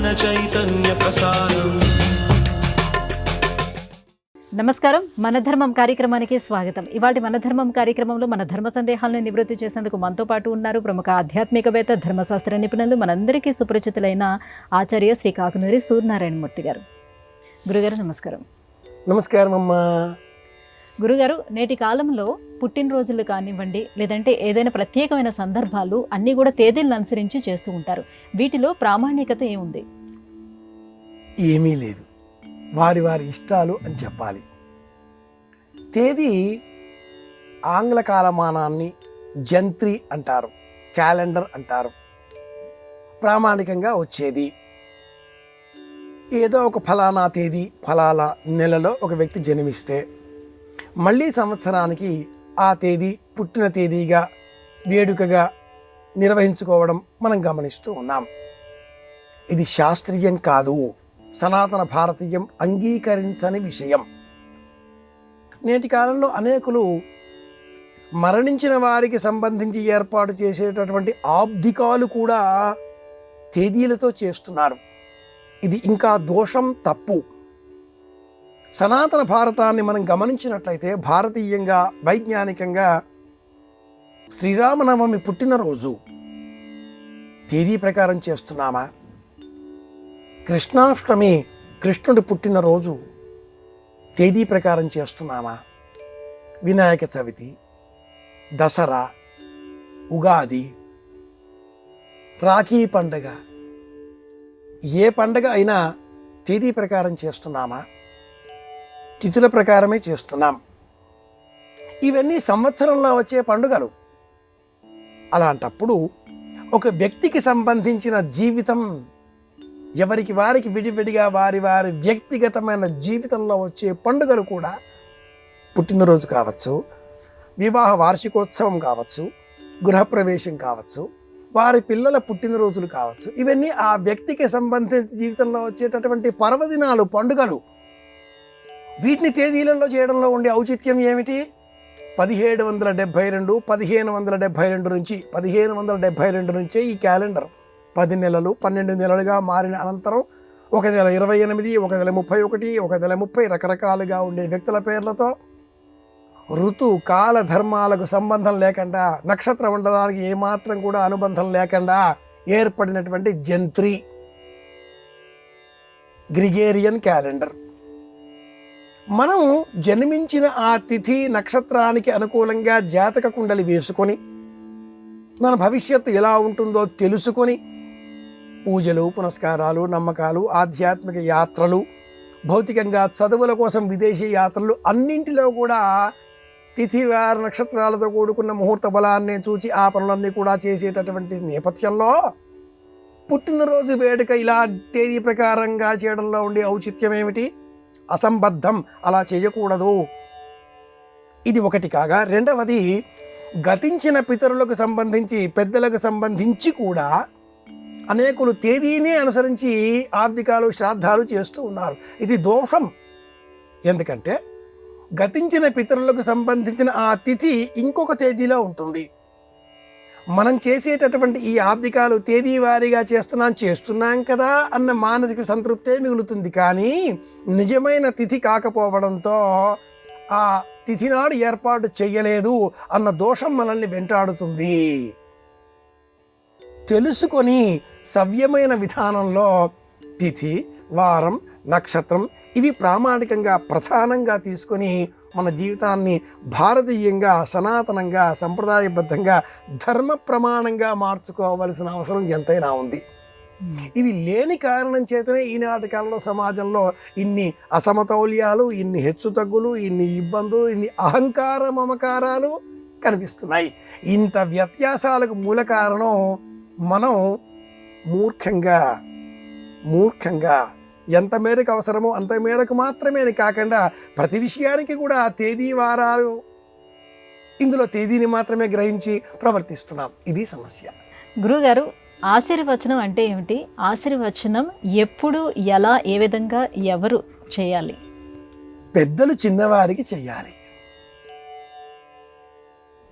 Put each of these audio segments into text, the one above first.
జ్ఞాన చైతన్య ప్రసారం. నమస్కారం, మన ధర్మం కార్యక్రమానికి స్వాగతం. ఇవాటి మన ధర్మం కార్యక్రమంలో మన ధర్మ సందేహాలను నివృత్తి చేసేందుకు మనతో పాటు ఉన్నారు ప్రముఖ ఆధ్యాత్మికవేత్త, ధర్మశాస్త్ర నిపుణులు, మనందరికీ సుపరిచితులైన ఆచార్య శ్రీ కాకునూరి సూర్యనారాయణమూర్తి గారు. గురుగారు నమస్కారం. నమస్కారం అమ్మా. గురుగారు, నేటి కాలంలో పుట్టినరోజులు కానివ్వండి, లేదంటే ఏదైనా ప్రత్యేకమైన సందర్భాలు అన్నీ కూడా తేదీలను అనుసరించి చేస్తూ ఉంటారు. వీటిలో ప్రామాణికత ఏముంది? ఏమీ లేదు, వారి వారి ఇష్టాలు అని చెప్పాలి. తేదీ ఆంగ్ల కాలమానాన్ని జంత్రి అంటారు, క్యాలెండర్ అంటారు. ప్రామాణికంగా వచ్చేది ఏదో ఒక ఫలానా తేదీ ఫలానా నెలలో ఒక వ్యక్తి జన్మిస్తే మళ్ళీ సంవత్సరానికి ఆ తేదీ పుట్టిన తేదీగా వేడుకగా నిర్వహించుకోవడం మనం గమనిస్తూ ఉన్నాం. ఇది శాస్త్రీయం కాదు, సనాతన భారతీయం అంగీకరించని విషయం. నేటి కాలంలో అనేకులు మరణించిన వారికి సంబంధించి ఏర్పాటు చేసేటటువంటి ఆబ్దికాలు కూడా తేదీలతో చేస్తున్నారు. ఇది ఇంకా దోషం, తప్పు. సనాతన భారతాన్ని మనం గమనించినట్లయితే భారతీయంగా, వైజ్ఞానికంగా శ్రీరామనవమి పుట్టినరోజు తేదీ ప్రకారం చేస్తున్నామా? కృష్ణాష్టమి కృష్ణుడి పుట్టినరోజు తేదీ ప్రకారం చేస్తున్నామా? వినాయక చవితి, దసరా, ఉగాది, రాఖీ పండగ, ఏ పండగ అయినా తేదీ ప్రకారం చేస్తున్నామా? తిథుల ప్రకారమే చేస్తున్నాం. ఇవన్నీ సంవత్సరంలో వచ్చే పండుగలు. అలాంటప్పుడు ఒక వ్యక్తికి సంబంధించిన జీవితం ఎవరికి వారికి విడివిడిగా వారి వారి వ్యక్తిగతమైన జీవితంలో వచ్చే పండుగలు కూడా పుట్టినరోజు కావచ్చు, వివాహ వార్షికోత్సవం కావచ్చు, గృహప్రవేశం కావచ్చు, వారి పిల్లల పుట్టినరోజులు కావచ్చు, ఇవన్నీ ఆ వ్యక్తికి సంబంధించిన జీవితంలో వచ్చేటటువంటి పర్వదినాలు, పండుగలు. వీటిని తేదీలలో చేయడంలో ఉండే ఔచిత్యం ఏమిటి? 1772 నుంచి 1572 నుంచే ఈ క్యాలెండర్ 10 నెలలు 12 నెలలుగా మారిన అనంతరం ఒక నెల 28, ఒక నెల 31, ఒక నెల 30 రకరకాలుగా ఉండే వ్యక్తుల పేర్లతో ఋతు కాల ధర్మాలకు సంబంధం లేకుండా, నక్షత్ర మండలానికి ఏమాత్రం కూడా అనుబంధం లేకుండా ఏర్పడినటువంటి జంత్రి గ్రిగేరియన్ క్యాలెండర్. మనం జన్మించిన ఆ తిథి నక్షత్రానికి అనుకూలంగా జాతక కుండలి వేసుకొని మన భవిష్యత్తు ఎలా ఉంటుందో తెలుసుకొని పూజలు, పునస్కారాలు, నమ్మకాలు, ఆధ్యాత్మిక యాత్రలు, భౌతికంగా చదువుల కోసం విదేశీ యాత్రలు, అన్నింటిలో కూడా తిథి వార నక్షత్రాలతో కూడుకున్న ముహూర్త బలాన్ని చూచి ఆ పనులన్నీ కూడా చేసేటటువంటి నేపథ్యంలో పుట్టినరోజు వేడుక ఇలా తేదీ ప్రకారంగా చేయడంలో ఉండే ఔచిత్యం ఏమిటి? అసంబద్ధం, అలా చేయకూడదు. ఇది ఒకటి కాగా, రెండవది గతించిన పితరులకు సంబంధించి, పెద్దలకు సంబంధించి కూడా అనేకులు తేదీనే అనుసరించి ఆర్థికాలు, శ్రాద్ధాలు చేస్తూ ఉన్నారు. ఇది దోషం. ఎందుకంటే గతించిన పితరులకు సంబంధించిన ఆ తిథి ఇంకొక తేదీలో ఉంటుంది. మనం చేసేటటువంటి ఈ ఆబ్దికాలు తేదీ వారీగా చేస్తున్నాం కదా అన్న మానసిక సంతృప్తే మిగులుతుంది. కానీ నిజమైన తిథి కాకపోవడంతో ఆ తిథి నాడు ఏర్పాటు చెయ్యలేదు అన్న దోషం మనల్ని వెంటాడుతుంది. తెలుసుకొని సవ్యమైన విధానంలో తిథి, వారం, నక్షత్రం ఇవి ప్రామాణికంగా ప్రధానంగా తీసుకొని మన జీవితాన్ని భారతీయంగా, సనాతనంగా, సంప్రదాయబద్ధంగా, ధర్మ ప్రమాణంగా మార్చుకోవలసిన అవసరం ఎంతైనా ఉంది. ఇవి లేని కారణం చేతనే ఈనాటి కాలంలో సమాజంలో ఇన్ని అసమతౌల్యాలు, ఇన్ని హెచ్చుతగ్గులు, ఇన్ని ఇబ్బందులు, ఇన్ని అహంకార మమకారాలు కనిపిస్తున్నాయి. ఇంత వ్యత్యాసాలకు మూల కారణం మనం మూర్ఖంగా ఎంత మేరకు అవసరమో అంత మేరకు మాత్రమే కాకుండా ప్రతి విషయానికి కూడా తేదీ వారాలు, ఇందులో తేదీని మాత్రమే గ్రహించి ప్రవర్తిస్తున్నాం. ఇది సమస్య. గురుగారు, ఆశీర్వచనం అంటే ఏమిటి? ఆశీర్వచనం ఎప్పుడు, ఎలా, ఏ విధంగా, ఎవరు చేయాలి? పెద్దలు చిన్నవారికి చెయ్యాలి.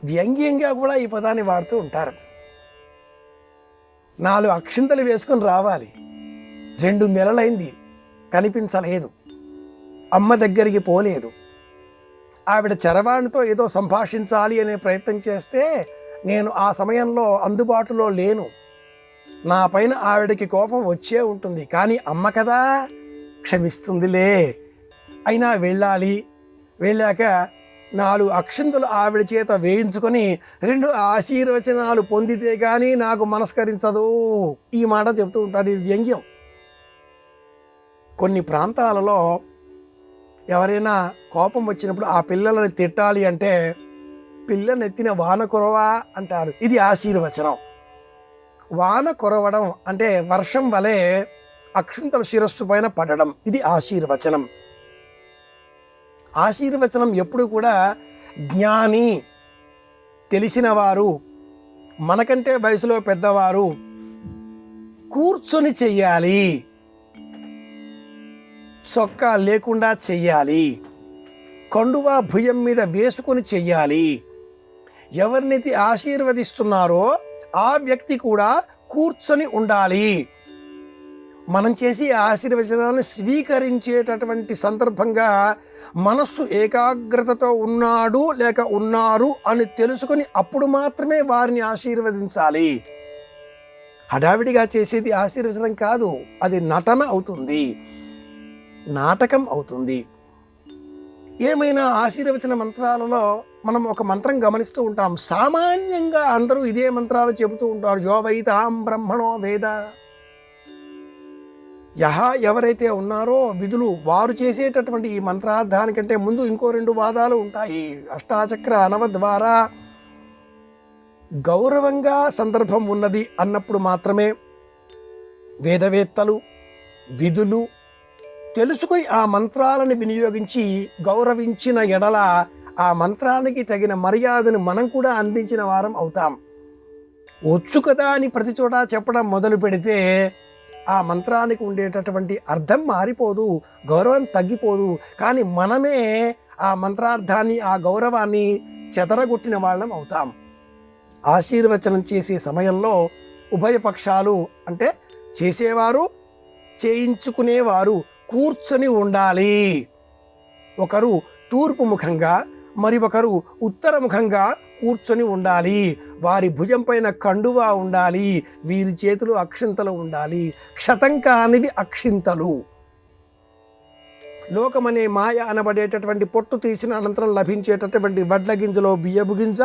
వ్యంగ్యంగా కూడా ఈ పదాన్ని వాడుతూ ఉంటారు. 4 అక్షింతలు వేసుకొని రావాలి, 2 నెలలైంది, కనిపించలేదు, అమ్మ దగ్గరికి పోలేదు. ఆవిడ చరవాణితో ఏదో సంభాషించాలి అనే ప్రయత్నం చేస్తే నేను ఆ సమయంలో అందుబాటులో లేను. నా పైన ఆవిడకి కోపం వచ్చే ఉంటుంది, కానీ అమ్మ కదా క్షమిస్తుందిలే. అయినా వెళ్ళాలి. వెళ్ళాక 4 అక్షింతలు ఆవిడ చేత వేయించుకొని 2 ఆశీర్వచనాలు పొందితే కానీ నాకు మనస్కరించదు. ఈ మాట చెబుతూ ఉంటారు. ఇది వ్యంగ్యం. కొన్ని ప్రాంతాలలో ఎవరైనా కోపం వచ్చినప్పుడు ఆ పిల్లలని తిట్టాలి అంటే పిల్లనెత్తిన వాన కురవా అంటారు. ఇది ఆశీర్వచనం. వాన కురవడం అంటే వర్షం వలె అక్షింతలు శిరస్సు పైన పడడం. ఇది ఆశీర్వచనం. ఆశీర్వచనం ఎప్పుడు కూడా జ్ఞాని, తెలిసినవారు, మనకంటే వయసులో పెద్దవారు కూర్చొని చెయ్యాలి. సొక్కా లేకుండా చెయ్యాలి. కండువా భుజం మీద వేసుకొని చెయ్యాలి. ఎవరినైతే ఆశీర్వదిస్తున్నారో ఆ వ్యక్తి కూడా కూర్చొని ఉండాలి. మనం చేసి ఆశీర్వచనాలను స్వీకరించేటటువంటి సందర్భంగా మనస్సు ఏకాగ్రతతో ఉన్నాడు లేక ఉన్నారు అని తెలుసుకొని అప్పుడు మాత్రమే వారిని ఆశీర్వదించాలి. హడావిడిగా చేసేది ఆశీర్వచనం కాదు, అది నటన అవుతుంది, నాటకం అవుతుంది. ఏమైనా ఆశీర్వచన మంత్రాలలో మనం ఒక మంత్రం గమనిస్తూ ఉంటాం. సామాన్యంగా అందరూ ఇదే మంత్రాలు చెబుతూ ఉంటారు. యో వైతాం బ్రహ్మణో వేద. ఎవరైతే ఉన్నారో విధులు వారు చేసేటటువంటి ఈ మంత్రార్థానికంటే ముందు ఇంకో 2 వాదాలు ఉంటాయి. అష్టాచక్ర అనవ ద్వారా గౌరవంగా సందర్భం ఉన్నది అన్నప్పుడు మాత్రమే వేదవేత్తలు విధులు తెలుసుకుని ఆ మంత్రాలను వినియోగించి గౌరవించిన ఎడల ఆ మంత్రానికి తగిన మర్యాదను మనం కూడా అందించిన వారం అవుతాం. వచ్చు కదా అని ప్రతి చోట చెప్పడం మొదలు పెడితే ఆ మంత్రానికి ఉండేటటువంటి అర్థం మారిపోదు, గౌరవం తగ్గిపోదు. కానీ మనమే ఆ మంత్రార్థాన్ని, ఆ గౌరవాన్ని చెదరగొట్టిన వాళ్ళం అవుతాం. ఆశీర్వచనం చేసే సమయంలో ఉభయ పక్షాలు అంటే చేసేవారు, చేయించుకునేవారు కూర్చొని ఉండాలి. ఒకరు తూర్పు ముఖంగా మరి ఒకరు ఉత్తరముఖంగా కూర్చొని ఉండాలి. వారి భుజం పైన కండువా ఉండాలి. వీరి చేతులు అక్షింతలు ఉండాలి. క్షతం కానివి అక్షింతలు. లోకమనే మాయ అనబడేటటువంటి పొట్టు తీసిన అనంతరం లభించేటటువంటి వడ్ల గింజలో బియ్యపు గింజ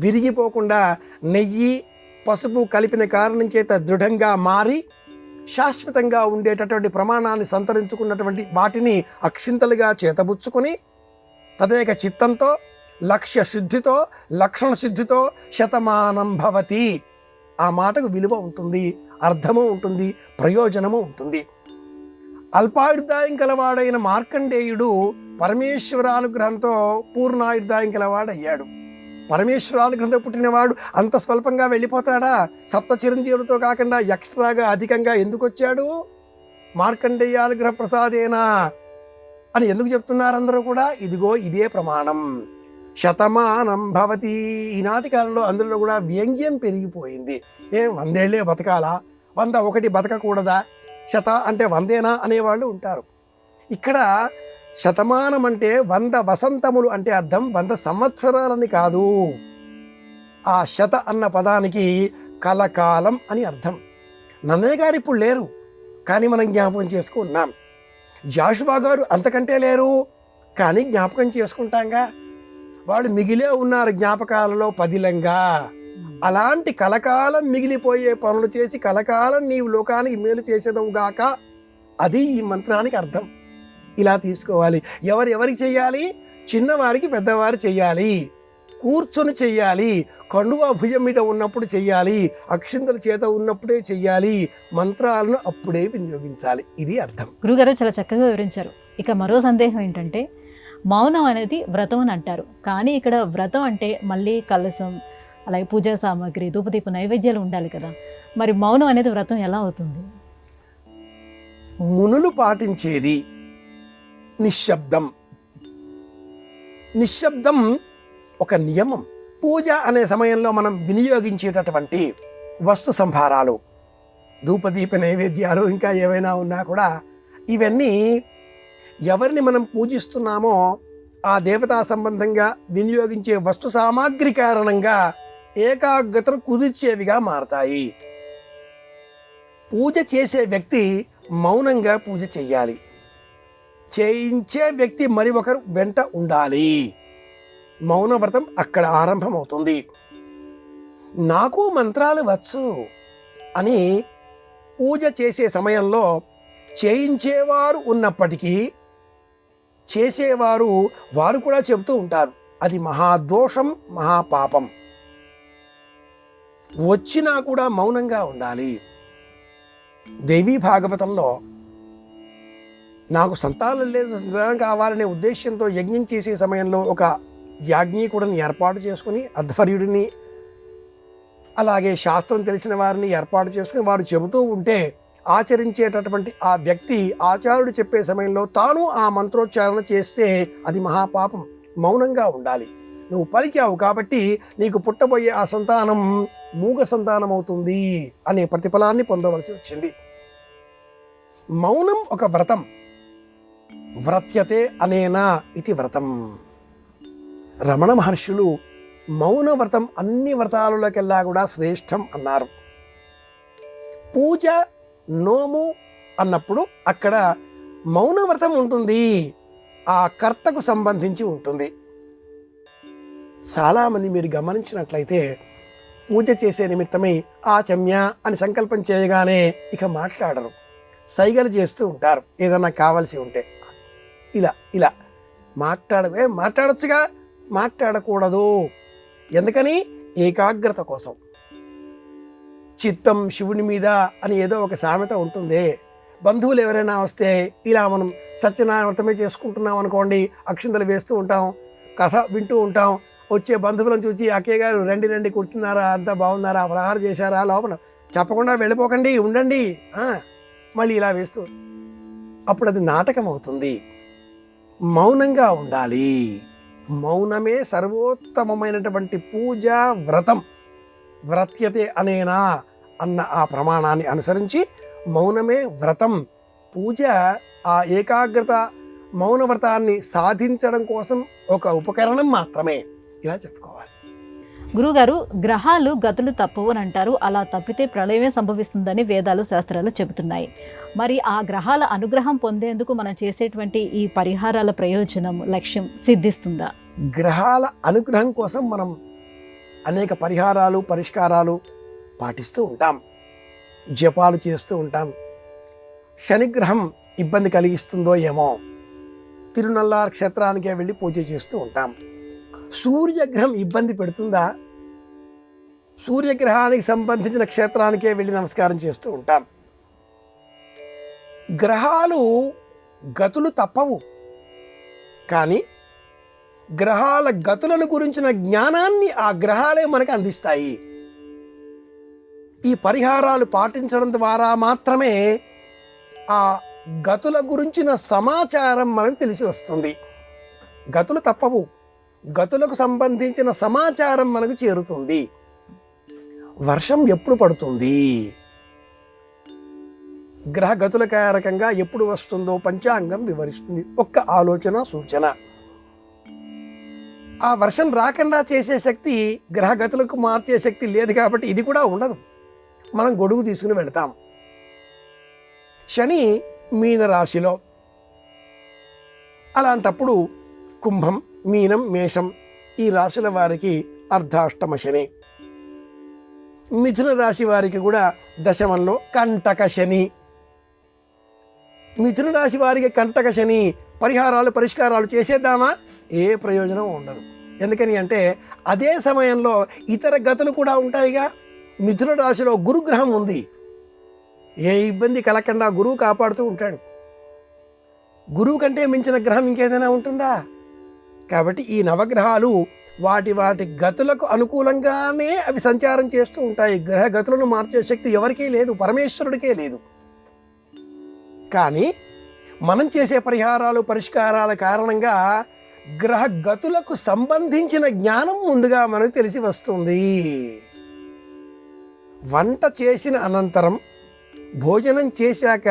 విరిగిపోకుండా నెయ్యి పసుపు కలిపిన కారణం చేత దృఢంగా మారి శాశ్వతంగా ఉండేటటువంటి ప్రమాణాన్ని సంతరించుకున్నటువంటి వాటిని అక్షింతలుగా చేతబుచ్చుకొని తదేక చిత్తంతో లక్ష్య శుద్ధితో లక్షణ శుద్ధితో శతమానం భవతి. ఆ మాటకు విలువ ఉంటుంది, అర్థము ఉంటుంది, ప్రయోజనము ఉంటుంది. అల్పాయుర్దాయం కలవాడైన మార్కండేయుడు పరమేశ్వరానుగ్రహంతో పూర్ణాయుర్దాయం కలవాడయ్యాడు. పరమేశ్వరానుగ్రహంతో పుట్టినవాడు అంత స్వల్పంగా వెళ్ళిపోతాడా? సప్త చిరంజీవులతో కాకుండా ఎక్స్ట్రాగా అధికంగా ఎందుకు వచ్చాడు? మార్కండేయానుగ్రహ ప్రసాదేనా అని ఎందుకు చెప్తున్నారు అందరూ కూడా? ఇదిగో ఇదే ప్రమాణం. శతమానం భవతి. ఈనాటి కాలంలో అందులో కూడా వ్యంగ్యం పెరిగిపోయింది. 100 ఏళ్లే బతకాలా? 101 బతకకూడదా? శత అంటే 100 అనేవాళ్ళు ఉంటారు. ఇక్కడ శతమానం అంటే 100 వసంతములు అంటే అర్థం 100 సంవత్సరాలని కాదు. ఆ శత అన్న పదానికి కలకాలం అని అర్థం. నన్నయ్య గారు ఇప్పుడు లేరు, కానీ మనం జ్ఞాపకం చేసుకున్నాం. జాషువా గారు అంతకంటే లేరు, కానీ జ్ఞాపకం చేసుకుంటాంగా. వాళ్ళు మిగిలే ఉన్నారు జ్ఞాపకాలలో పదిలంగా. అలాంటి కలకాలం మిగిలిపోయే పనులు చేసి కలకాలం నీవు లోకానికి మేలు చేసేదవుగాక, అది ఈ మంత్రానికి అర్థం. ఇలా తీసుకోవాలి. ఎవరికి చెయ్యాలి? చిన్నవారికి పెద్దవారు చెయ్యాలి, కూర్చొని చెయ్యాలి, కండువా భుజం మీద ఉన్నప్పుడు చెయ్యాలి, అక్షింతల చేత ఉన్నప్పుడే చెయ్యాలి, మంత్రాలను అప్పుడే వినియోగించాలి. ఇది అర్థం. గురుగారు చాలా చక్కగా వివరించారు. ఇక మరో సందేహం ఏంటంటే, మౌనం అనేది వ్రతం అని అంటారు, కానీ ఇక్కడ వ్రతం అంటే మళ్ళీ కలశం, అలాగే పూజా సామాగ్రి, ధూపదీప నైవేద్యాలు ఉండాలి కదా. మరి మౌనం అనేది వ్రతం ఎలా అవుతుంది? మునులు పాటించేది నిశ్శబ్దం. నిశ్శబ్దం ఒక నియమం. పూజ అనే సమయంలో మనం వినియోగించేటటువంటి వస్తు సంభారాలు, ధూపదీప నైవేద్యాలు ఇంకా ఏవైనా ఉన్నా కూడా ఇవన్నీ ఎవరిని మనం పూజిస్తున్నామో ఆ దేవతా సంబంధంగా వినియోగించే వస్తు సామాగ్రి కారణంగా ఏకాగ్రతను కుదిర్చేవిగా మారతాయి. పూజ చేసే వ్యక్తి మౌనంగా పూజ చెయ్యాలి. చేయించే వ్యక్తి మరి ఒకరు వెంట ఉండాలి. మౌనవ్రతం అక్కడ ఆరంభమవుతుంది. నాకు మంత్రాలు వచ్చు అని పూజ చేసే సమయంలో చేయించేవారు ఉన్నప్పటికీ చేసేవారు వారు కూడా చెబుతూ ఉంటారు, అది మహాదోషం, మహాపాపం. వచ్చినా కూడా మౌనంగా ఉండాలి. దేవీ భాగవతంలో నాకు సంతానం లేదు, సంతానం కావాలనే ఉద్దేశంతో యజ్ఞం చేసే సమయంలో ఒక యాజ్ఞికుడిని ఏర్పాటు చేసుకుని అధ్వర్యుడిని అలాగే శాస్త్రం తెలిసిన వారిని ఏర్పాటు చేసుకుని వారు చెబుతూ ఉంటే ఆచరించేటటువంటి ఆ వ్యక్తి ఆచార్యుడు చెప్పే సమయంలో తాను ఆ మంత్రోచ్చారణ చేస్తే అది మహాపాపం. మౌనంగా ఉండాలి. నువ్వు పలికావు కాబట్టి నీకు పుట్టబోయే ఆ సంతానం మూగ సంతానం అవుతుంది అనే ప్రతిఫలాన్ని పొందవలసి వచ్చింది. మౌనం ఒక వ్రతం. వ్రత్యతే అనేనా ఇది వ్రతం. రమణ మహర్షులు మౌన వ్రతం అన్ని వ్రతాలకెల్లా కూడా శ్రేష్టం అన్నారు. పూజ, నోము అన్నప్పుడు అక్కడ మౌన వ్రతం ఉంటుంది, ఆ కర్తకు సంబంధించి ఉంటుంది. చాలామంది మీరు గమనించినట్లయితే పూజ చేసే నిమిత్తమై ఆచమ్య అని సంకల్పం చేయగానే ఇక మాట్లాడరు, సైగలు చేస్తూ ఉంటారు. ఏదన్నా కావలసి ఉంటే ఇలా ఇలా మాట్లాడొచ్చుగా, మాట్లాడకూడదు. ఎందుకని? ఏకాగ్రత కోసం. చిత్తం శివుని మీద అని ఏదో ఒక సామెత ఉంటుంది. బంధువులు ఎవరైనా వస్తే ఇలా మనం సత్యనారాయణ వ్రతమే చేసుకుంటున్నాం అనుకోండి, అక్షింతలు వేస్తూ ఉంటాం, కథ వింటూ ఉంటాం. వచ్చే బంధువులను చూసి అక్కయ్య గారు రండి రండి కూర్చున్నారా, అంతా బాగున్నారా, పలహారం చేశారా, లోపల చెప్పకుండా వెళ్ళిపోకండి, ఉండండి, మళ్ళీ ఇలా వేస్తూ అప్పుడు అది నాటకం అవుతుంది. మౌనంగా ఉండాలి. మౌనమే సర్వోత్తమమైనటువంటి పూజ వ్రతం. వ్రత్యతే అనేనా అన్న ఆ ప్రమాణాన్ని అనుసరించి మౌనమే వ్రతం. పూజ ఆ ఏకాగ్రత మౌన వ్రతాన్ని సాధించడం కోసం ఒక ఉపకరణం మాత్రమే, ఇలా చెప్పుకోవాలి. గురుగారు, గ్రహాలు గతులు తప్పవు అని అంటారు. అలా తప్పితే ప్రళయమే సంభవిస్తుందని వేదాలు, శాస్త్రాలు చెబుతున్నాయి. మరి ఆ గ్రహాల అనుగ్రహం పొందేందుకు మనం చేసేటువంటి ఈ పరిహారాల ప్రయోజనం, లక్ష్యం సిద్ధిస్తుందా? గ్రహాల అనుగ్రహం కోసం మనం అనేక పరిహారాలు, పరిష్కారాలు పాటిస్తూ ఉంటాం, జపాలు చేస్తూ ఉంటాం. శనిగ్రహం ఇబ్బంది కలిగిస్తుందో ఏమో తిరునల్లార్ క్షేత్రానికే వెళ్ళి పూజ చేస్తూ ఉంటాం. సూర్యగ్రహం ఇబ్బంది పెడుతుందా? సూర్యగ్రహానికి సంబంధించిన క్షేత్రానికే వెళ్ళి నమస్కారం చేస్తూ ఉంటాం. గ్రహాలు గతులు తప్పవు, కానీ గ్రహాల గతులను గురించిన జ్ఞానాన్ని ఆ గ్రహాలే మనకు అందిస్తాయి. ఈ పరిహారాలు పాటించడం ద్వారా మాత్రమే ఆ గతుల గురించిన సమాచారం మనకు తెలిసి వస్తుంది. గతులు తప్పవు, గతులకు సంబంధించిన సమాచారం మనకు చేరుతుంది. వర్షం ఎప్పుడు పడుతుంది, గ్రహ గతుల కారకంగా ఎప్పుడు వస్తుందో పంచాంగం వివరిస్తుంది. ఒక్క ఆలోచన, సూచన. ఆ వర్షం రాకుండా చేసే శక్తి గ్రహగతులకు మార్చే శక్తి లేదు కాబట్టి ఇది కూడా ఉండదు. మనం గొడుగు తీసుకుని వెళతాం. శని మీన రాశిలో, అలాంటప్పుడు కుంభం, మీనం, మేషం ఈ రాశుల వారికి అర్ధాష్టమ శని. మిథున రాశి వారికి కూడా దశమంలో కంటక శని. మిథున రాశి వారికి కంటక శని. పరిహారాలు, పరిష్కారాలు చేసేద్దామా? ఏ ప్రయోజనం ఉండదు. ఎందుకని అంటే అదే సమయంలో ఇతర గతులు కూడా ఉంటాయిగా. మిథున రాశిలో గురుగ్రహం ఉంది. ఏ ఇబ్బంది కలగకుండా గురువు కాపాడుతూ ఉంటాడు. గురువు కంటే మించిన గ్రహం ఇంకేదైనా ఉంటుందా? కాబట్టి ఈ నవగ్రహాలు వాటి వాటి గతులకు అనుకూలంగానే అవి సంచారం చేస్తూ ఉంటాయి. గ్రహ గతులను మార్చే శక్తి ఎవరికీ లేదు, పరమేశ్వరుడికే లేదు. కానీ మనం చేసే పరిహారాలు, పరిష్కారాల కారణంగా గ్రహ గతులకు సంబంధించిన జ్ఞానం ముందుగా మనకు తెలిసి వస్తుంది. వంట చేసిన అనంతరం భోజనం చేశాక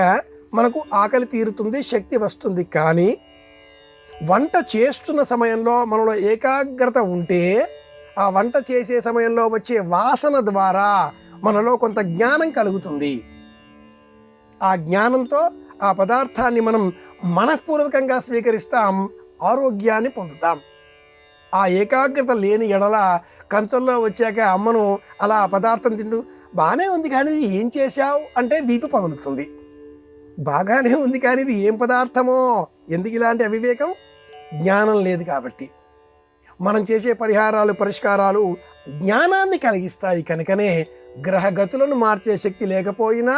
మనకు ఆకలి తీరుతుంది, శక్తి వస్తుంది. కానీ వంట చేస్తున్న సమయంలో మనలో ఏకాగ్రత ఉంటే ఆ వంట చేసే సమయంలో వచ్చే వాసన ద్వారా మనలో కొంత జ్ఞానం కలుగుతుంది. ఆ జ్ఞానంతో ఆ పదార్థాన్ని మనం మనఃపూర్వకంగా స్వీకరిస్తాం, ఆరోగ్యాన్ని పొందుతాం. ఆ ఏకాగ్రత లేని ఎడల కంచంలో వచ్చాక అమ్మను అలా ఆ పదార్థం తింటూ బాగానే ఉంది కానీ ఇది ఏం చేశావు అంటే వీపు పగులుతుంది. బాగానే ఉంది కానీ ఇది ఏం పదార్థమో, ఎందుకు ఇలాంటి అవివేకం? జ్ఞానం లేదు కాబట్టి. మనం చేసే పరిహారాలు, పరిష్కారాలు జ్ఞానాన్ని కలిగిస్తాయి. కనుకనే గ్రహగతులను మార్చే శక్తి లేకపోయినా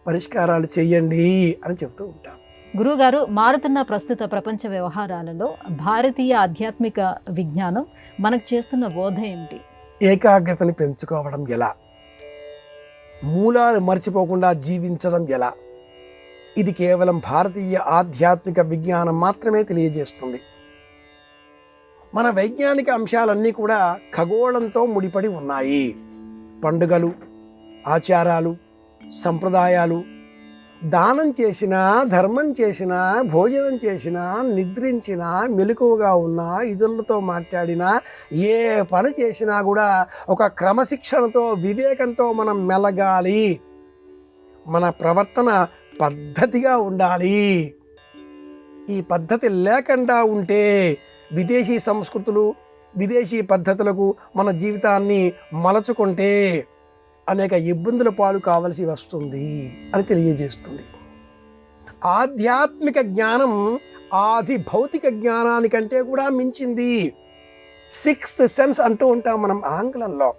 పరిష్కారాలు చెయ్యండి అని చెప్తూ ఉంటాం. గురువుగారు, మారుతున్న ప్రస్తుత ప్రపంచ వ్యవహారాలలో భారతీయ ఆధ్యాత్మిక విజ్ఞానం మనకు చేస్తున్న బోధ ఏమిటి? ఏకాగ్రతని పెంచుకోవడం ఎలా, మూలాలు మర్చిపోకుండా జీవించడం ఎలా, ఇది కేవలం భారతీయ ఆధ్యాత్మిక విజ్ఞానం మాత్రమే తెలియజేస్తుంది. మన వైజ్ఞానిక అంశాలన్నీ కూడా ఖగోళంతో ముడిపడి ఉన్నాయి. పండుగలు, ఆచారాలు, సంప్రదాయాలు, దానం చేసినా, ధర్మం చేసినా, భోజనం చేసినా, నిద్రించినా, మెలకువగా ఉన్నా, ఇతరులతో మాట్లాడినా, ఏ పని చేసినా కూడా ఒక క్రమశిక్షణతో, వివేకంతో మనం మెలగాలి. మన ప్రవర్తన పద్ధతిగా ఉండాలి. ఈ పద్ధతి లేకుండా ఉంటే విదేశీ సంస్కృతులు, విదేశీ పద్ధతులకు మన జీవితాన్ని మలచుకుంటే అనేక ఇబ్బందుల పాలు కావలసి వస్తుంది అని తెలియజేస్తుంది. ఆధ్యాత్మిక జ్ఞానం ఆది భౌతిక జ్ఞానానికంటే కూడా మించింది. సిక్స్త్ సెన్స్ అంటూ ఉంటాం మనం ఆంగ్లంలో.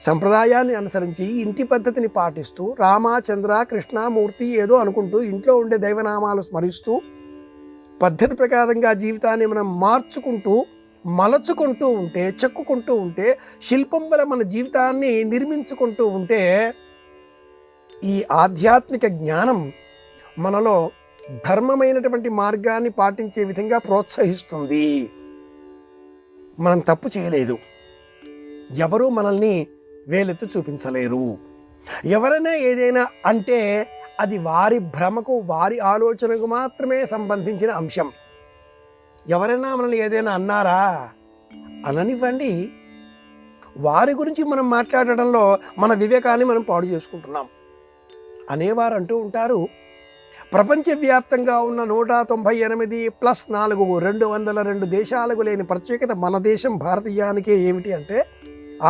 సంప్రదాయాన్ని అనుసరించి ఇంటి పద్ధతిని పాటిస్తూ రామచంద్ర కృష్ణమూర్తి ఏదో అనుకుంటూ ఇంట్లో ఉండే దైవనామాలు స్మరిస్తూ పద్ధతి ప్రకారంగా జీవితాన్ని మనం మార్చుకుంటూ, మలచుకుంటూ ఉంటే, చెక్కుకుంటూ ఉంటే, శిల్పం వల్ల మన జీవితాన్ని నిర్మించుకుంటూ ఉంటే ఈ ఆధ్యాత్మిక జ్ఞానం మనలో ధర్మమైనటువంటి మార్గాన్ని పాటించే విధంగా ప్రోత్సహిస్తుంది. మనం తప్పు చేయలేదు, ఎవరూ మనల్ని వేలెత్తి చూపించలేరు. ఎవరైనా ఏదైనా అంటే అది వారి భ్రమకు, వారి ఆలోచనకు మాత్రమే సంబంధించిన అంశం. ఎవరైనా మనల్ని ఏదైనా అన్నారా, అననివ్వండి. వారి గురించి మనం మాట్లాడడంలో మన వివేకాన్ని మనం పాడు చేసుకుంటున్నాం. అనేవారు అంటూ ఉంటారు, ప్రపంచవ్యాప్తంగా ఉన్న 198 + 4 202 దేశాలకు లేని ప్రత్యేకత మన దేశం భారతీయానికే ఏమిటి అంటే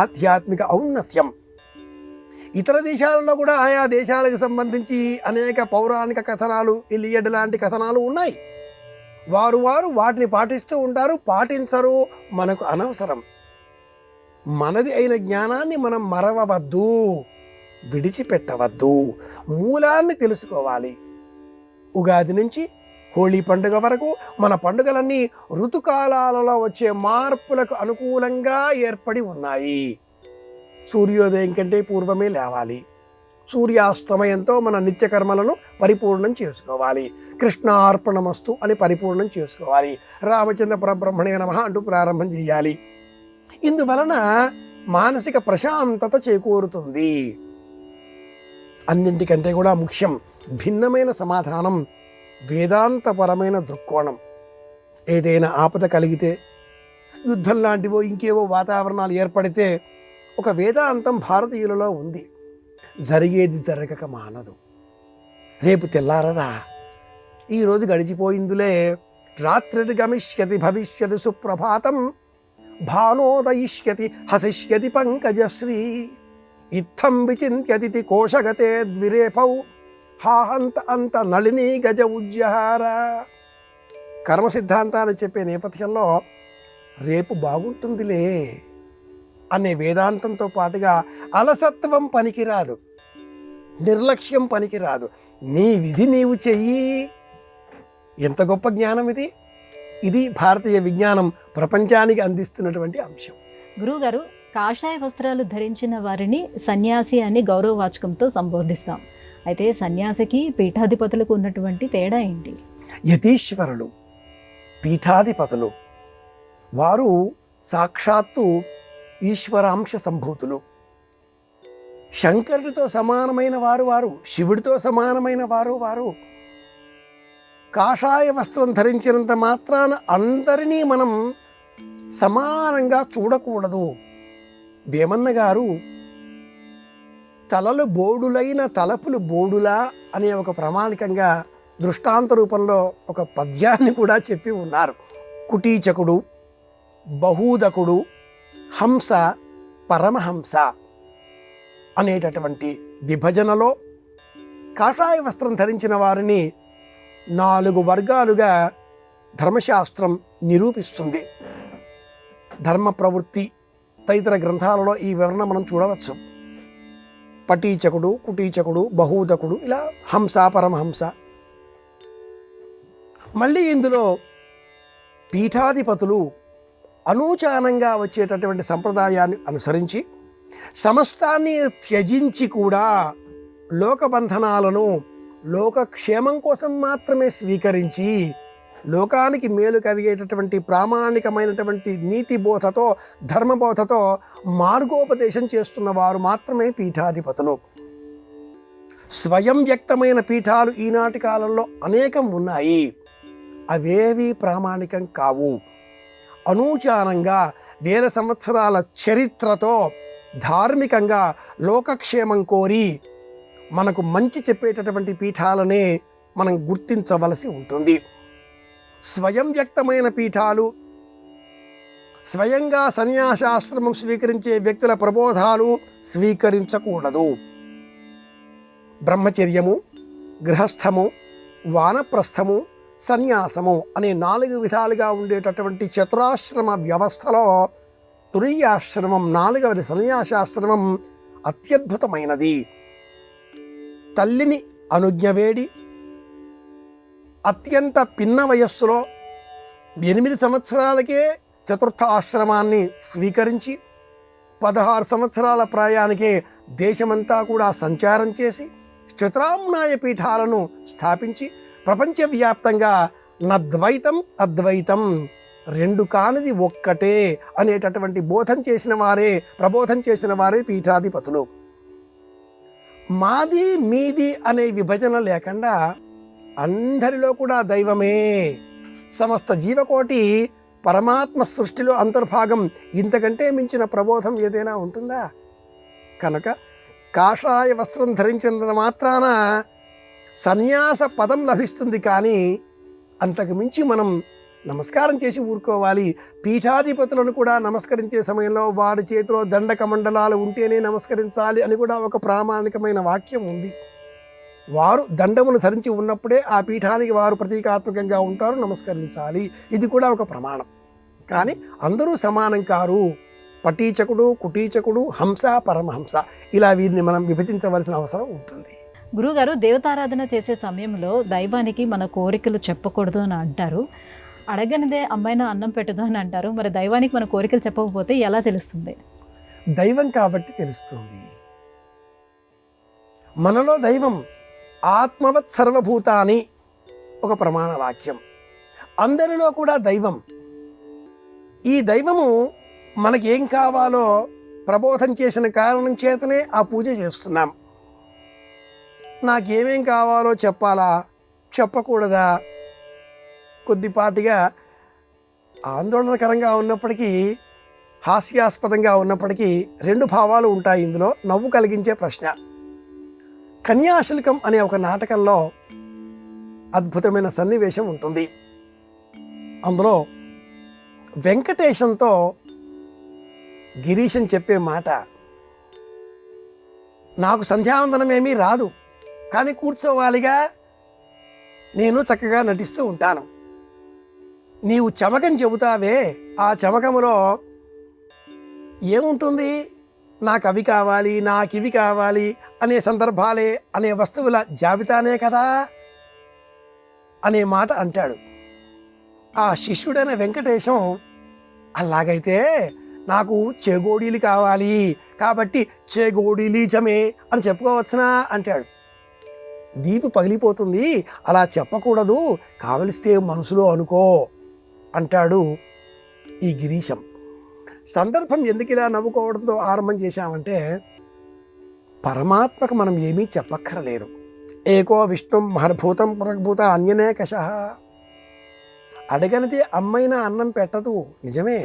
ఆధ్యాత్మిక ఔన్నత్యం. ఇతర దేశాలలో కూడా ఆయా దేశాలకు సంబంధించి అనేక పౌరాణిక కథనాలు, ఇలియడ్ లాంటి కథనాలు ఉన్నాయి. వారు వాటిని పాటిస్తూ ఉంటారు, పాటించరు, మనకు అనవసరం. మనది అయిన జ్ఞానాన్ని మనం మరవవద్దు, విడిచిపెట్టవద్దు, మూలాన్ని తెలుసుకోవాలి. ఉగాది నుంచి హోళీ పండుగ వరకు మన పండుగలన్నీ ఋతుకాలాలలో వచ్చే మార్పులకు అనుకూలంగా ఏర్పడి ఉన్నాయి. సూర్యోదయం కంటే పూర్వమే లేవాలి, సూర్యాస్తమయంతో మన నిత్యకర్మలను పరిపూర్ణం చేసుకోవాలి, కృష్ణార్పణమస్తు అని పరిపూర్ణం చేసుకోవాలి, రామచంద్ర పరబ్రహ్మణే నమః అంటూ ప్రారంభం చేయాలి. ఇందువలన మానసిక ప్రశాంతత చేకూరుతుంది. అన్నింటికంటే కూడా ముఖ్యం భిన్నమైన సమాధానం, వేదాంతపరమైన దృక్కోణం. ఏదైనా ఆపద కలిగితే, యుద్ధం లాంటివో ఇంకేవో వాతావరణాలు ఏర్పడితే ఒక వేదాంతం భారతీయులలో ఉంది. జరిగేది జరగక మానదు, రేపు తెల్లారదా, ఈరోజు గడిచిపోయిందిలే, రాత్రి గమిష్యతి భవిష్యతి సుప్రభాతం, భానోదయిష్యతి హసిష్యతి పంకజశ్రీ, ఇత్థం విచింత్యతి కోశగతే ద్విరేపౌ, హాహంత అంత నళినీ గజ ఉజ్జహార. కర్మ సిద్ధాంతాన్ని చెప్పే నేపథ్యంలో రేపు బాగుంటుందిలే అనే వేదాంతంతో పాటుగా అలసత్వం పనికిరాదు, నిర్లక్ష్యం పనికిరాదు, నీ విధి నీవు చెయ్యి. ఎంత గొప్ప జ్ఞానం ఇది! ఇది భారతీయ విజ్ఞానం ప్రపంచానికి అందిస్తున్నటువంటి అంశం. గురువుగారు, కాషాయ వస్త్రాలు ధరించిన వారిని సన్యాసి అని గౌరవవాచకంతో సంబోధిస్తాం. అయితే సన్యాసికి పీఠాధిపతులకు ఉన్నటువంటి తేడా ఏంటి? యతీశ్వరులు, పీఠాధిపతులు, వారు సాక్షాత్తు ఈశ్వరాంశ సంభూతులు. శంకరుడితో సమానమైన వారు శివుడితో సమానమైన వారు కాషాయ వస్త్రం ధరించినంత మాత్రాన అందరినీ మనం సమానంగా చూడకూడదు. వేమన్న గారు తలలు బోడులైన తలపులు బోడులా అనే ఒక ప్రామాణికంగా దృష్టాంత రూపంలో ఒక పద్యాన్ని కూడా చెప్పి ఉన్నారు. కుటీచకుడు, బహూదకుడు, హంస, పరమహంస అనేటటువంటి విభజనలో కాషాయ వస్త్రం ధరించిన వారిని 4 వర్గాలుగా ధర్మశాస్త్రం నిరూపిస్తుంది. ధర్మ ప్రవృత్తి తదితర గ్రంథాలలో ఈ వివరణ మనం చూడవచ్చు. పటీచకుడు, కుటీచకుడు, బహూదకుడు, ఇలా హంస, పరమహంస. మళ్ళీ ఇందులో పీఠాధిపతులు అనూచానంగా వచ్చేటటువంటి సంప్రదాయాన్ని అనుసరించి సమస్తాన్ని త్యజించి కూడా లోకబంధనాలను లోకక్షేమం కోసం మాత్రమే స్వీకరించి లోకానికి మేలు కలిగేటటువంటి ప్రామాణికమైనటువంటి నీతి బోధతో ధర్మబోధతో మార్గోపదేశం చేస్తున్న వారు మాత్రమే పీఠాధిపతులు. స్వయం వ్యక్తమైన పీఠాలు ఈనాటి కాలంలో అనేకం ఉన్నాయి. అవేవి ప్రామాణికం కావు. అనూచానంగా వేల సంవత్సరాల చరిత్రతో ధార్మికంగా లోకక్షేమం కోరి మనకు మంచి చెప్పేటటువంటి పీఠాలనే మనం గుర్తించవలసి ఉంటుంది. స్వయం వ్యక్తమైన పీఠాలు, స్వయంగా సన్యాసాశ్రమం స్వీకరించే వ్యక్తుల ప్రబోధాలు స్వీకరించకూడదు. బ్రహ్మచర్యము, గృహస్థము, వానప్రస్థము, సన్యాసము అనే 4 విధాలుగా ఉండేటటువంటి చతురాశ్రమ వ్యవస్థలో తురీయాశ్రమం 4వది సన్యాసాశ్రమం అత్యద్భుతమైనది. తల్లిని అనుజ్ఞ వేడి అత్యంత పిన్న వయస్సులో 8 సంవత్సరాలకే చతుర్థ ఆశ్రమాన్ని స్వీకరించి 16 సంవత్సరాల ప్రాయానికే దేశమంతా కూడా సంచారం చేసి చతురామ్నాయ పీఠాలను స్థాపించి ప్రపంచవ్యాప్తంగా నద్వైతం అద్వైతం 2 కానిది ఒక్కటే అనేటటువంటి ప్రబోధం చేసిన వారే పీఠాధిపతులు. మాది మీది అనే విభజన లేకుండా అందరిలో కూడా దైవమే, సమస్త జీవకోటి పరమాత్మ సృష్టిలో అంతర్భాగం. ఇంతకంటే మించిన ప్రబోధం ఏదైనా ఉంటుందా? కనుక కాషాయ వస్త్రం ధరించినంత మాత్రాన సన్యాస పదం లభిస్తుంది, కానీ అంతకు మించి మనం నమస్కారం చేసి ఊరుకోవాలి. పీఠాధిపతులను కూడా నమస్కరించే సమయంలో వారి చేతిలో దండకమండలాలు ఉంటేనే నమస్కరించాలి అని కూడా ఒక ప్రామాణికమైన వాక్యం ఉంది. వారు దండమును ధరించి ఉన్నప్పుడే ఆ పీఠానికి వారు ప్రతీకాత్మకంగా ఉంటారు, నమస్కరించాలి. ఇది కూడా ఒక ప్రమాణం. కానీ అందరూ సమానం కారు. పటీచకుడు, కుటీచకుడు, హంస, పరమహంస, ఇలా వీరిని మనం విభజించవలసిన అవసరం ఉంటుంది. గురుగారు, దేవతారాధన చేసే సమయంలో దైవానికి మన కోరికలు చెప్పకూడదు అని అంటారు. అడగనిదే అమ్మాయినా అన్నం పెట్టదు అని అంటారు. మరి దైవానికి మన కోరికలు చెప్పకపోతే ఎలా తెలుస్తుంది? దైవం కాబట్టి తెలుస్తుంది. మనలో దైవం ఆత్మవత్ సర్వభూతాని ఒక ప్రమాణ వాక్యం. అందరిలో కూడా దైవం. ఈ దైవము మనకేం కావాలో ప్రబోధం చేసిన కారణం చేతనే ఆ పూజ చేస్తున్నాం. నాకేమేం కావాలో చెప్పాలా, చెప్పకూడదా? కొద్దిపాటిగా ఆందోళనకరంగా ఉన్నప్పటికీ, హాస్యాస్పదంగా ఉన్నప్పటికీ 2 భావాలు ఉంటాయి ఇందులో. నవ్వు కలిగించే ప్రశ్న. కన్యాశుల్కం అనే ఒక నాటకంలో అద్భుతమైన సన్నివేశం ఉంటుంది. అందులో వెంకటేశంతో గిరీశం చెప్పే మాట, నాకు సంధ్యావందనమేమీ రాదు, కానీ కూర్చోవాలిగా, నేను చక్కగా నటిస్తూ ఉంటాను. నీవు చమకం చెబుతావే, ఆ చమకములో ఏముంటుంది? నాకు అవి కావాలి, నాకు ఇవి కావాలి అనే సందర్భాలే, అనే వస్తువుల జాబితానే కదా అనే మాట అంటాడు. ఆ శిష్యుడైన వెంకటేశం, అలాగైతే నాకు చేగోడీలు కావాలి, కాబట్టి చేగోడీలీచమే అని చెప్పుకోవచ్చునా అంటాడు. వీపు పగిలిపోతుంది, అలా చెప్పకూడదు, కావలిస్తే మనసులో అనుకో అంటాడు ఈ గిరీశం. సందర్భం ఎందుకు ఇలా నవ్వుకోవడంతో ఆరంభం చేశామంటే, పరమాత్మకు మనం ఏమీ చెప్పక్కరలేదు. ఏకో విష్ణుం మహర్భూతం పునర్భూత అన్యనే కషః. అడగనిది అమ్మైనా అన్నం పెట్టదు, నిజమే.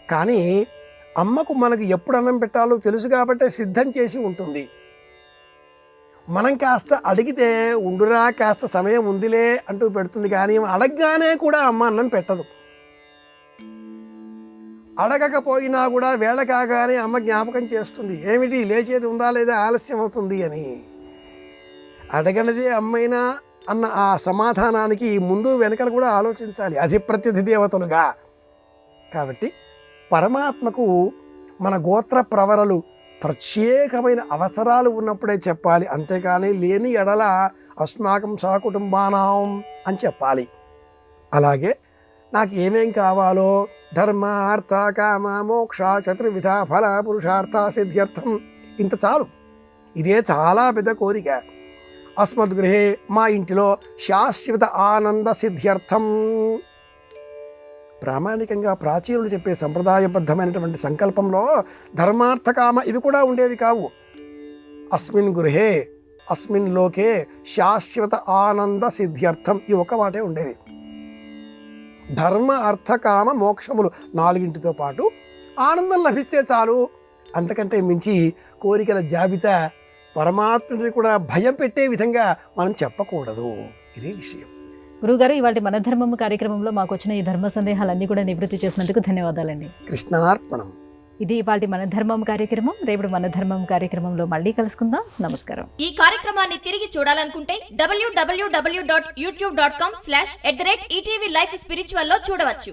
కానీ అమ్మకు మనకు ఎప్పుడు అన్నం పెట్టాలో తెలుసు కాబట్టే సిద్ధం చేసి ఉంటుంది. మనం కాస్త అడిగితే ఉండురా కాస్త సమయం ఉందిలే అంటూ పెడుతుంది. కానీ అడగగానే కూడా అమ్మ అన్నం పెట్టదు. అడగకపోయినా కూడా వేళ కాగానే అమ్మ జ్ఞాపకం చేస్తుంది, ఏమిటి లేచేది ఉందా లేదా, ఆలస్యం అవుతుంది అని. అడగనిదే అమ్మైనా అన్న ఆ సమాధానానికి ముందు వెనకలు కూడా ఆలోచించాలి, అధిప్రత్యధి దేవతలుగా. కాబట్టి పరమాత్మకు మన గోత్ర ప్రవరలు ప్రత్యేకమైన అవసరాలు ఉన్నప్పుడే చెప్పాలి, అంతేకాని లేని ఎడల అస్మాకం సహకుటుంబానాం అని చెప్పాలి. అలాగే నాకు ఏమేం కావాలో ధర్మ అర్థ కామ మోక్ష చతుర్విధ ఫల పురుషార్థ సిద్ధ్యర్థం, ఇంత చాలు. ఇదే చాలా పెద్ద కోరిక. అస్మద్గృహే, మా ఇంటిలో శాశ్వత ఆనంద సిద్ధ్యర్థం. ప్రామాణికంగా ప్రాచీనులు చెప్పే సంప్రదాయబద్ధమైనటువంటి సంకల్పంలో ధర్మార్థ కామ ఇవి కూడా ఉండేవి కావు. అస్మిన్ గృహే అస్మిన్ లోకే శాశ్వత ఆనంద సిద్ధ్యర్థం, ఈ ఒక్క వాటే ఉండేది. ధర్మ అర్థ కామ మోక్షములు 4 పాటు ఆనందం లభిస్తే చాలు. అంతకంటే మించి కోరికల జాబితా పరమాత్మని కూడా భయం పెట్టే విధంగా మనం చెప్పకూడదు. ఇదే విషయం. గురువుగారు, ఇవాళ మన ధర్మం కార్యక్రమంలో మాకు వచ్చిన ఈ ధర్మ సందేహాలన్నీ కూడా నివృత్తి చేసినందుకు ధన్యవాదాలండి. కృష్ణార్పణం. ఇది ఇవాళ మన ధర్మం కార్యక్రమం. రేపు మన ధర్మం కార్యక్రమంలో మళ్ళీ కలుసుకుందాం. నమస్కారం. ఈ కార్యక్రమాన్ని తిరిగి చూడాలనుకుంటే www.youtube.com/ETV Life Spiritual లో చూడవచ్చు.